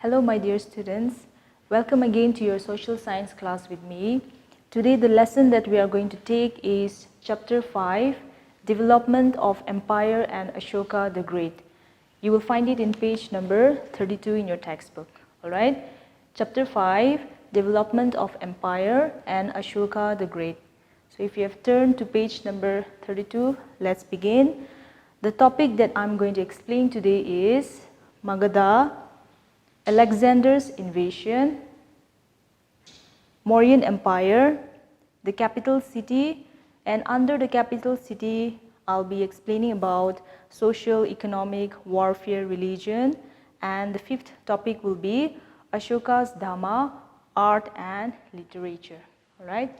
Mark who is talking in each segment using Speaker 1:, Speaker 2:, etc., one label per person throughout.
Speaker 1: Hello my dear students, welcome again to your social science class with me. Today the lesson that we are going to take is chapter 5, Development of Empire and Ashoka the Great. You will find it in page number 32 in your textbook. Alright, chapter 5, Development of Empire and Ashoka the Great. So if you have turned to page number 32, let's begin. The topic that I'm going to explain today is Magadha, Alexander's invasion, Mauryan Empire, the capital city, and under the capital city, I'll be explaining about social, economic, warfare, religion, and the fifth topic will be Ashoka's Dhamma, art and literature. Alright,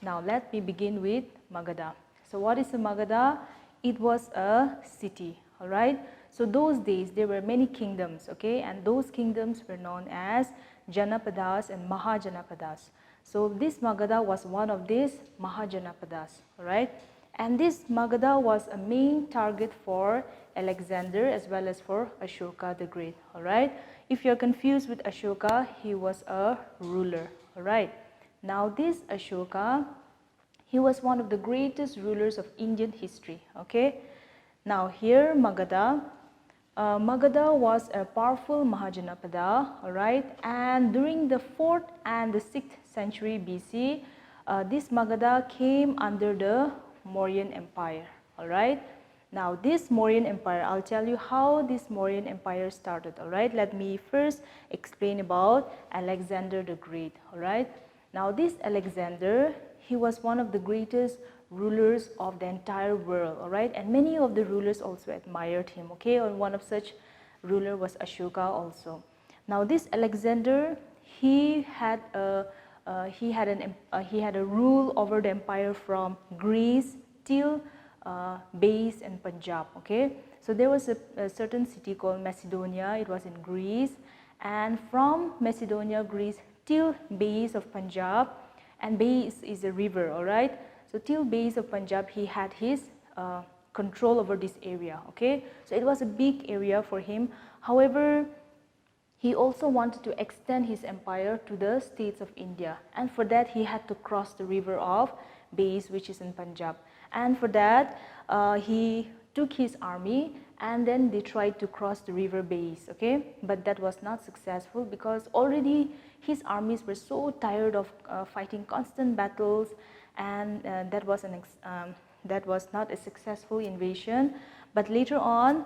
Speaker 1: now let me begin with Magadha. So what is a Magadha? It was a city. Alright, so those days there were many kingdoms, okay, and those kingdoms were known as Janapadas and Mahajanapadas. So this Magadha was one of these Mahajanapadas, alright, and this Magadha was a main target for Alexander as well as for Ashoka the Great, alright. If you are confused with Ashoka, he was a ruler, alright. Now this Ashoka, he was one of the greatest rulers of Indian history, okay. Now here Magadha, Magadha was a powerful Mahajanapada, alright, and during the 4th and the 6th century BC, this Magadha came under the Mauryan Empire, alright. Now this Mauryan Empire, I'll tell you how this Mauryan Empire started, alright. Let me first explain about Alexander the Great, alright. Now this Alexander, he was one of the greatest rulers of the entire world, alright, and many of the rulers also admired him, okay, and one of such ruler was Ashoka also. Now this Alexander, he had a rule over the empire from Greece till Base and Punjab, okay. So there was a certain city called Macedonia, it was in Greece, and from Macedonia, Greece till Base of Punjab, and Base is a river, alright. So till Base of Punjab, he had his control over this area, okay. So it was a big area for him. However, he also wanted to extend his empire to the states of India, and for that he had to cross the river of Base, which is in Punjab. And for that, he took his army and then they tried to cross the river Base, okay. But that was not successful because already his armies were so tired of fighting constant battles, and that was not a successful invasion. But later on,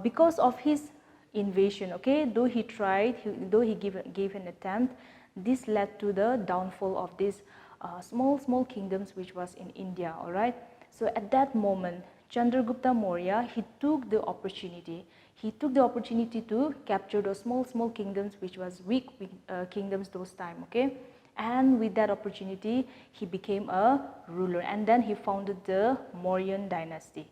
Speaker 1: because of his invasion, okay, though he tried, though he gave an attempt, this led to the downfall of these small kingdoms which was in India, alright. So at that moment, Chandragupta Maurya, he took the opportunity to capture those small kingdoms which was weak kingdoms those time, okay. And with that opportunity, he became a ruler, and then he founded the Mauryan dynasty.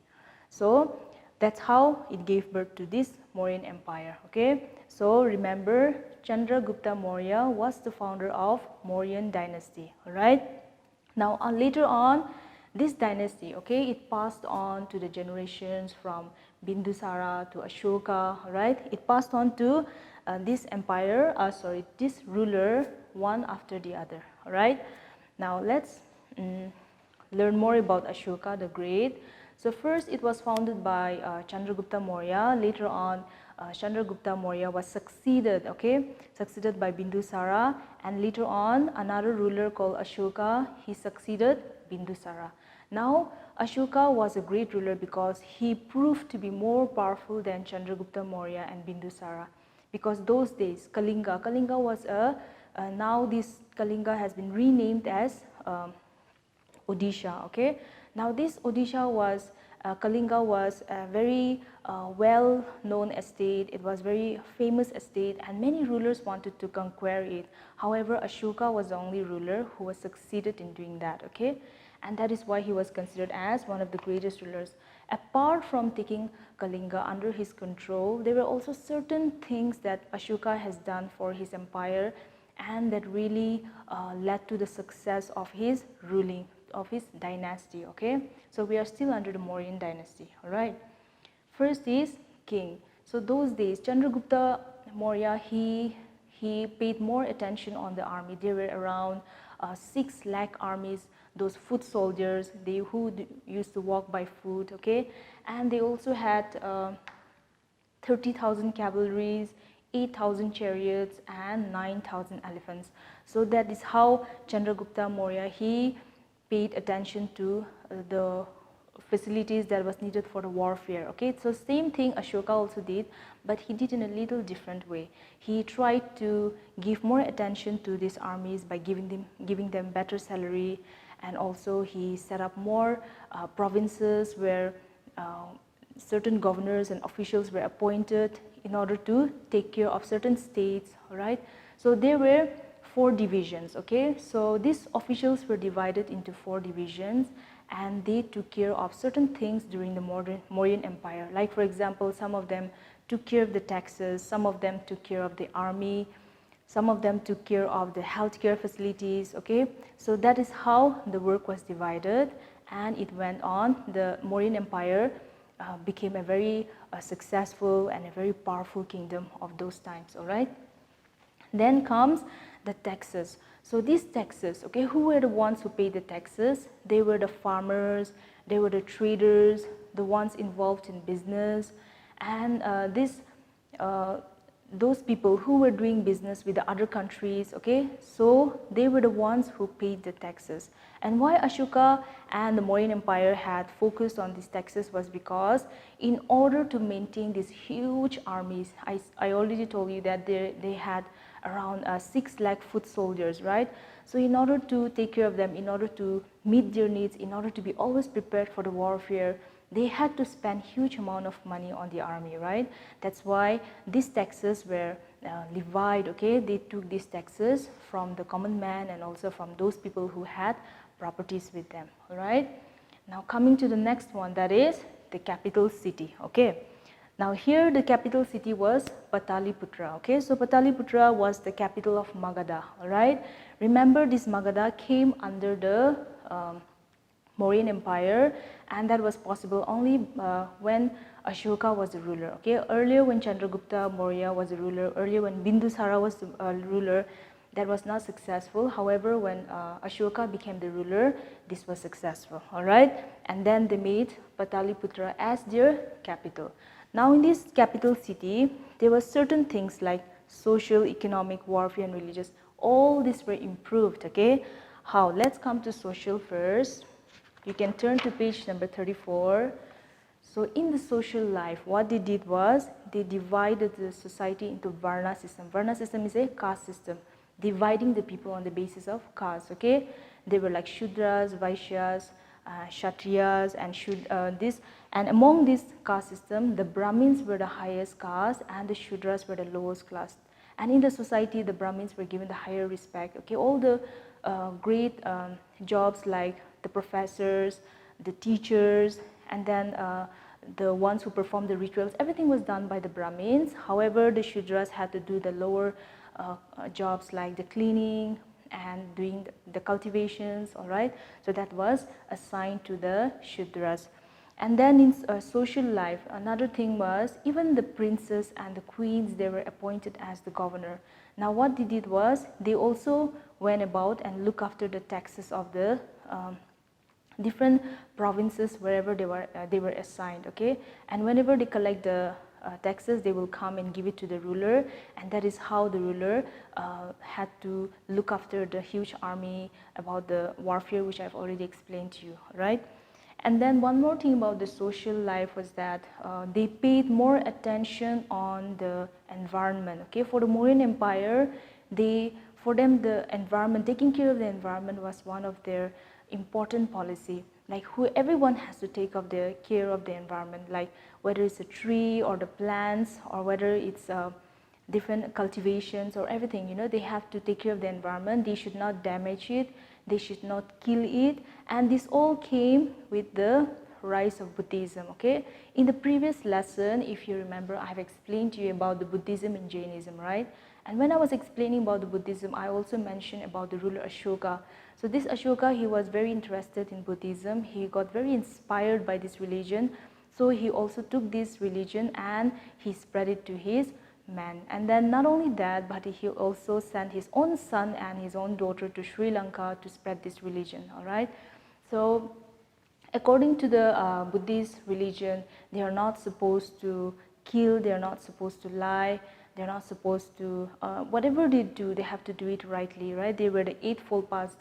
Speaker 1: So that's how it gave birth to this Mauryan Empire, okay. So remember, Chandragupta Maurya was the founder of Mauryan dynasty, alright. Now later on, this dynasty, okay, it passed on to the generations from Bindusara to Ashoka, right. It passed on to this empire, this ruler, one after the other, alright. Now let's learn more about Ashoka the Great. So first it was founded by Chandragupta Maurya. Later on, Chandragupta Maurya was succeeded by Bindusara, and later on another ruler called Ashoka, he succeeded Bindusara. Now Ashoka was a great ruler because he proved to be more powerful than Chandragupta Maurya and Bindusara, because those days Kalinga was now this Kalinga has been renamed as Odisha, okay. Now this Odisha was Kalinga was a very well-known estate. It was very famous estate, and many rulers wanted to conquer it. However, Ashoka was the only ruler who was succeeded in doing that, okay. And that is why he was considered as one of the greatest rulers. Apart from taking Kalinga under his control, there were also certain things that Ashoka has done for his empire, and that really led to the success of his ruling, of his dynasty, okay. So we are still under the Mauryan dynasty, alright. First is king. So those days, Chandragupta Maurya, he he paid more attention on the army. There were around 6 lakh armies, those foot soldiers, who used to walk by foot, okay? And they also had 30,000 cavalries, 8,000 chariots, and 9,000 elephants. So that is how Chandragupta Maurya, he paid attention to the facilities that was needed for the warfare. Okay, so same thing Ashoka also did, but he did in a little different way. He tried to give more attention to these armies by giving them better salary, and also he set up more provinces where certain governors and officials were appointed in order to take care of certain states. All right, so there were 4 divisions. Okay, so these officials were divided into 4 divisions, and they took care of certain things during the Mauryan Empire. Like, for example, some of them took care of the taxes, some of them took care of the army, some of them took care of the healthcare facilities. Okay, so that is how the work was divided, and it went on. The Mauryan Empire became a very successful and a very powerful kingdom of those times. All right. Then comes the taxes. So these taxes, okay, who were the ones who paid the taxes? They were the farmers, they were the traders, the ones involved in business, and those people who were doing business with the other countries. Okay, so they were the ones who paid the taxes. And why Ashoka and the Mauryan Empire had focused on these taxes was because in order to maintain these huge armies, I already told you that they had around 6 lakh foot soldiers, right? So in order to take care of them, in order to meet their needs, in order to be always prepared for the warfare, they had to spend huge amount of money on the army, right? That's why these taxes were levied. Okay, they took these taxes from the common man and also from those people who had properties with them. All right, now coming to the next one, that is the capital city. Okay, now here the capital city was Pataliputra. Okay, so Pataliputra was the capital of Magadha. All right, remember this Magadha came under the Mauryan Empire, and that was possible only when Ashoka was the ruler. Okay, earlier when Chandragupta Maurya was the ruler, earlier when Bindusara was the ruler, that was not successful. However, when Ashoka became the ruler, this was successful. All right, and then they made Pataliputra as their capital. Now in this capital city, there were certain things like social, economic, warfare, and religious. All these were improved. Okay, how? Let's come to social first. You can turn to page number 34. So in the social life, what they did was they divided the society into Varna system. Varna system is a caste system, dividing the people on the basis of caste. Okay, they were like Shudras, Vaishyas, Kshatriyas, and and among this caste system, the Brahmins were the highest caste and the Shudras were the lowest class. And in the society, the Brahmins were given the higher respect. Okay, all the great jobs like the professors, the teachers, and then the ones who performed the rituals, everything was done by the Brahmins. However, the Shudras had to do the lower jobs like the cleaning and doing the cultivations. All right, so that was assigned to the Shudras. And then in social life, another thing was even the princes and the queens, they were appointed as the governor. Now what they did was they also went about and looked after the taxes of the different provinces wherever they were assigned. Okay, and whenever they collect the taxes, they will come and give it to the ruler, and that is how the ruler had to look after the huge army, about the warfare, which I've already explained to you, right? And then one more thing about the social life was that they paid more attention on the environment. Okay, for the Mauryan Empire, for them the environment, taking care of the environment was one of their important policy. Like everyone has to take care of the environment, like whether it's a tree or the plants or whether it's different cultivations or everything. You know, they have to take care of the environment. They should not damage it. They should not kill it. And this all came with the rise of Buddhism. Okay, in the previous lesson, if you remember, I have explained to you about the Buddhism and Jainism, right? And when I was explaining about the Buddhism, I also mentioned about the ruler Ashoka. So this Ashoka, he was very interested in Buddhism. He got very inspired by this religion. So he also took this religion and he spread it to his man. And then not only that, but he also sent his own son and his own daughter to Sri Lanka to spread this religion. All right. So according to the Buddhist religion, they are not supposed to kill, they are not supposed to lie, they're not supposed to, whatever they do, they have to do it rightly, right? They were the Eightfold Paths,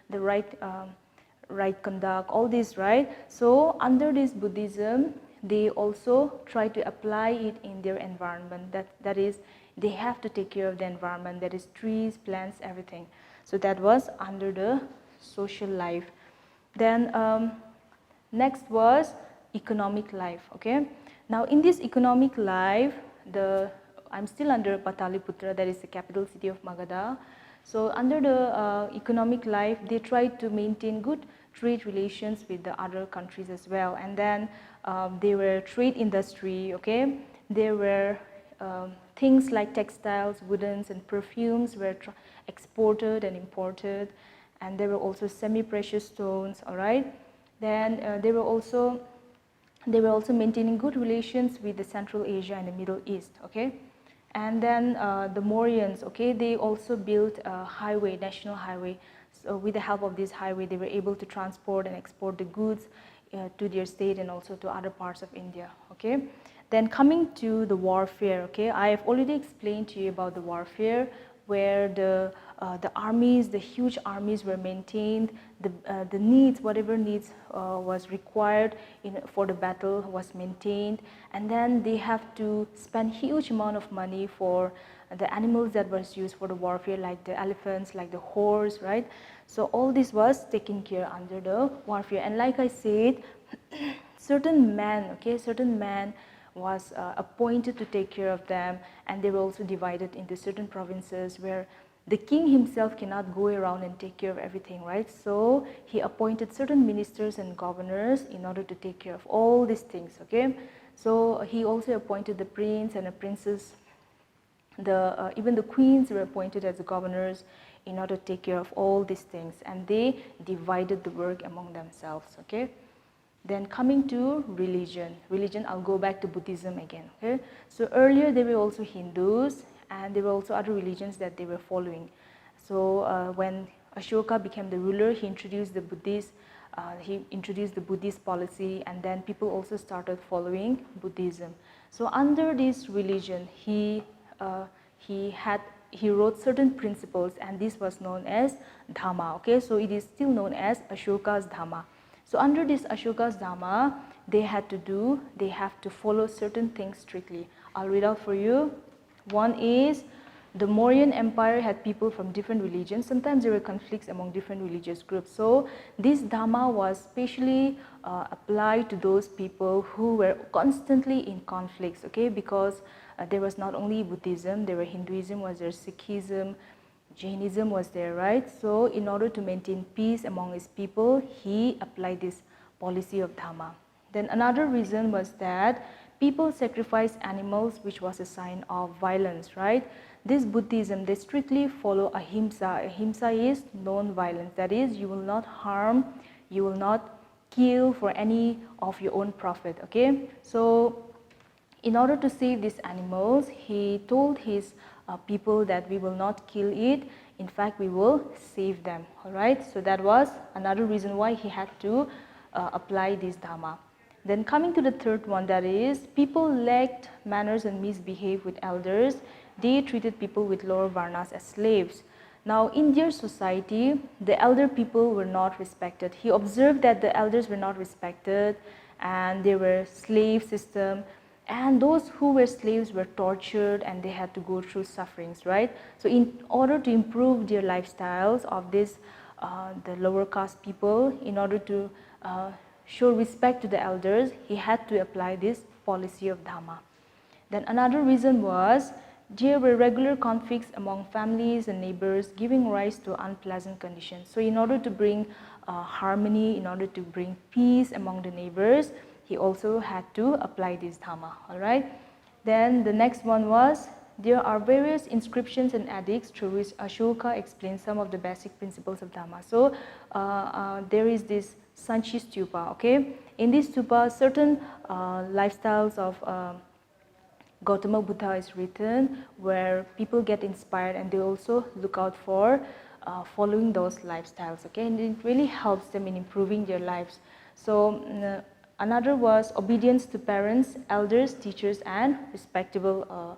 Speaker 1: the right conduct, all this, right? So under this Buddhism, they also try to apply it in their environment. That is, they have to take care of the environment, that is trees, plants, everything. So that was under the social life. Then next was economic life. Okay. Now in this economic life, I'm still under Pataliputra, that is the capital city of Magadha. So under the economic life, they tried to maintain good trade relations with the other countries as well. And then there were trade industry. Okay. There were things like textiles, woodens, and perfumes were exported and imported. And there were also semi-precious stones. All right. Then they were also maintaining good relations with the Central Asia and the Middle East. Okay. And then the Mauryans, okay, they also built a highway, national highway. So with the help of this highway, they were able to transport and export the goods to their state and also to other parts of India. Okay. Then coming to the warfare, okay, I have already explained to you about the warfare, where the armies, the huge armies were maintained, the needs, whatever needs was required for the battle was maintained, and then they have to spend huge amount of money for the animals that was used for the warfare, like the elephants, like the horse, right? So all this was taken care under the warfare. And like I said, certain men was appointed to take care of them, and they were also divided into certain provinces where the king himself cannot go around and take care of everything, right? So he appointed certain ministers and governors in order to take care of all these things. Okay, so he also appointed the prince and the princess, even the queens were appointed as the governors in order to take care of all these things, and they divided the work among themselves. Okay. Then coming to religion, I'll go back to Buddhism again. Okay, so earlier there were also Hindus, and there were also other religions that they were following. So when Ashoka became the ruler, he introduced the Buddhist policy, and then people also started following Buddhism. So under this religion, he wrote certain principles, and this was known as Dhamma. Okay, so it is still known as Ashoka's Dhamma. So under this Ashoka's Dhamma, they have to follow certain things strictly. I'll read out for you. One is, the Mauryan Empire had people from different religions. Sometimes there were conflicts among different religious groups. So this Dhamma was specially applied to those people who were constantly in conflicts, okay? Because there was not only Buddhism, there were Hinduism, was there Sikhism, Jainism was there, right? So in order to maintain peace among his people, he applied this policy of Dhamma. Then another reason was that people sacrificed animals, which was a sign of violence, right? This Buddhism, they strictly follow ahimsa. Ahimsa is non-violence. That is, you will not harm, you will not kill for any of your own profit, okay? So in order to save these animals, he told his people that we will not kill it, in fact we will save them. All right, so that was another reason why he had to apply this Dhamma. Then coming to the third one, that is, people lacked manners and misbehaved with elders. They treated people with lower varnas as slaves. Now in their society, the elder people were not respected. He observed that the elders were not respected, and there were slave system, and those who were slaves were tortured, and they had to go through sufferings, right? So in order to improve their lifestyles of this, the lower caste people, in order to show respect to the elders, he had to apply this policy of Dhamma. Then another reason was, there were regular conflicts among families and neighbors, giving rise to unpleasant conditions. So in order to bring harmony, in order to bring peace among the neighbors, he also had to apply this Dhamma. All right. Then the next one was, there are various inscriptions and edicts through which Ashoka explains some of the basic principles of Dhamma. So there is this Sanchi stupa. Okay, in this stupa, certain lifestyles of Gautama Buddha is written, where people get inspired and they also look out for following those lifestyles, okay, and it really helps them in improving their lives. So another was obedience to parents, elders, teachers, and respectable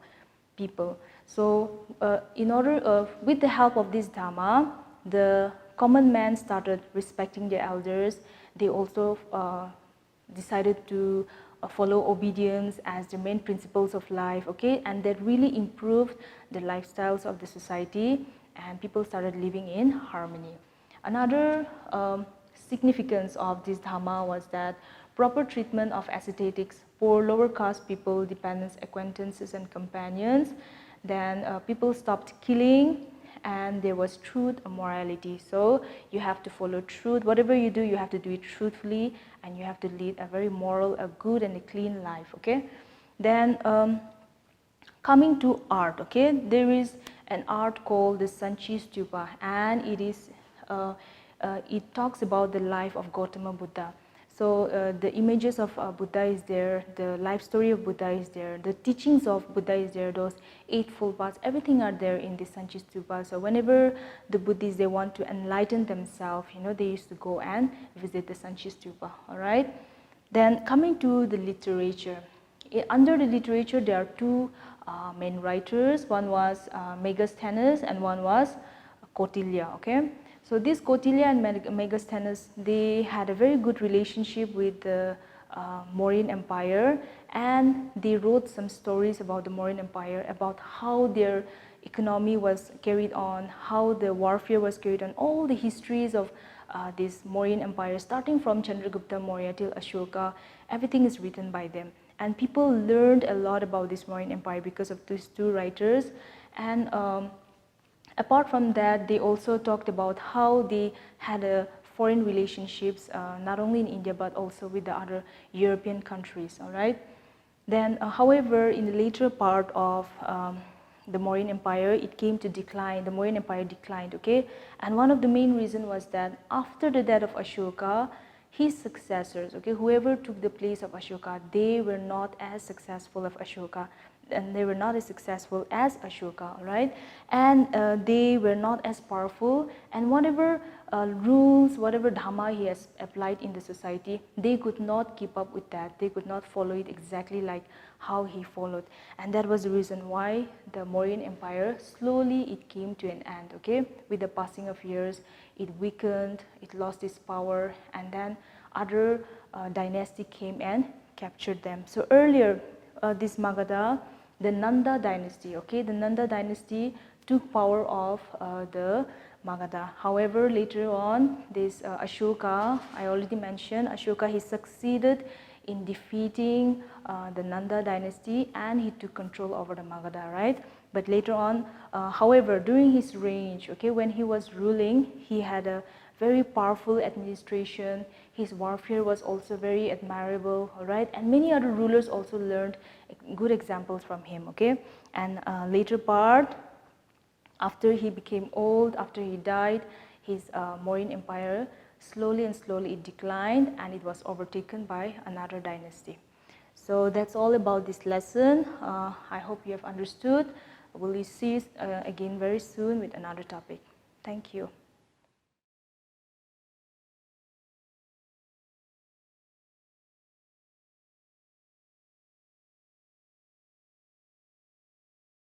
Speaker 1: people. So with the help of this Dhamma, the common man started respecting their elders. They also decided to follow obedience as the main principles of life, okay, and that really improved the lifestyles of the society, and people started living in harmony. Another significance of this Dhamma was that proper treatment of ascetics for lower caste people, dependents, acquaintances, and companions. Then people stopped killing, and there was truth and morality. So you have to follow truth. Whatever you do, you have to do it truthfully, and you have to lead a very moral, a good and a clean life, okay? Then coming to art, okay, there is an art called the Sanchi Stupa, and it talks about the life of Gautama Buddha. So the images of Buddha is there, the life story of Buddha is there, the teachings of Buddha is there, those eightfold paths, everything are there in the Sanchi Stupa. So whenever the Buddhists, they want to enlighten themselves, they used to go and visit the Sanchi Stupa, all right? Then coming to the literature. Under the literature, there are two main writers. One was Megasthenes and one was Kautilya, okay? So this Kautilya and Megasthenes, they had a very good relationship with the Mauryan Empire, and they wrote some stories about the Mauryan Empire, about how their economy was carried on, how the warfare was carried on, all the histories of this Mauryan Empire, starting from Chandragupta Maurya till Ashoka. Everything is written by them. And people learned a lot about this Mauryan Empire because of these two writers. And apart from that, they also talked about how they had foreign relationships, not only in India but also with the other European countries, all right? Then, however, in the later part of the Mauryan Empire, it came to decline. The Mauryan Empire declined, okay? And one of the main reasons was that after the death of Ashoka, his successors, okay, whoever took the place of Ashoka, they were not as successful as Ashoka, and they were not as successful as Ashoka, right? And they were not as powerful, and whatever rules, whatever dhamma he has applied in the society, they could not keep up with that. They could not follow it exactly like how he followed, and that was the reason why the Mauryan Empire slowly it came to an end, okay? With the passing of years, it weakened, it lost its power, and then other dynasty came and captured them. So earlier, this Magadha, the Nanda dynasty, okay, the Nanda dynasty took power of the Magadha. However, later on, this Ashoka, I already mentioned, Ashoka, he succeeded in defeating the Nanda dynasty, and he took control over the Magadha, right? But later on, however, during his reign, okay, when he was ruling, he had a very powerful administration. His warfare was also very admirable, all right? And many other rulers also learned good examples from him, okay? And later part, after he became old, after he died, his Mauryan Empire slowly and slowly it declined, and it was overtaken by another dynasty. So that's all about this lesson. I hope you have understood. We'll see you again very soon with another topic. Thank you.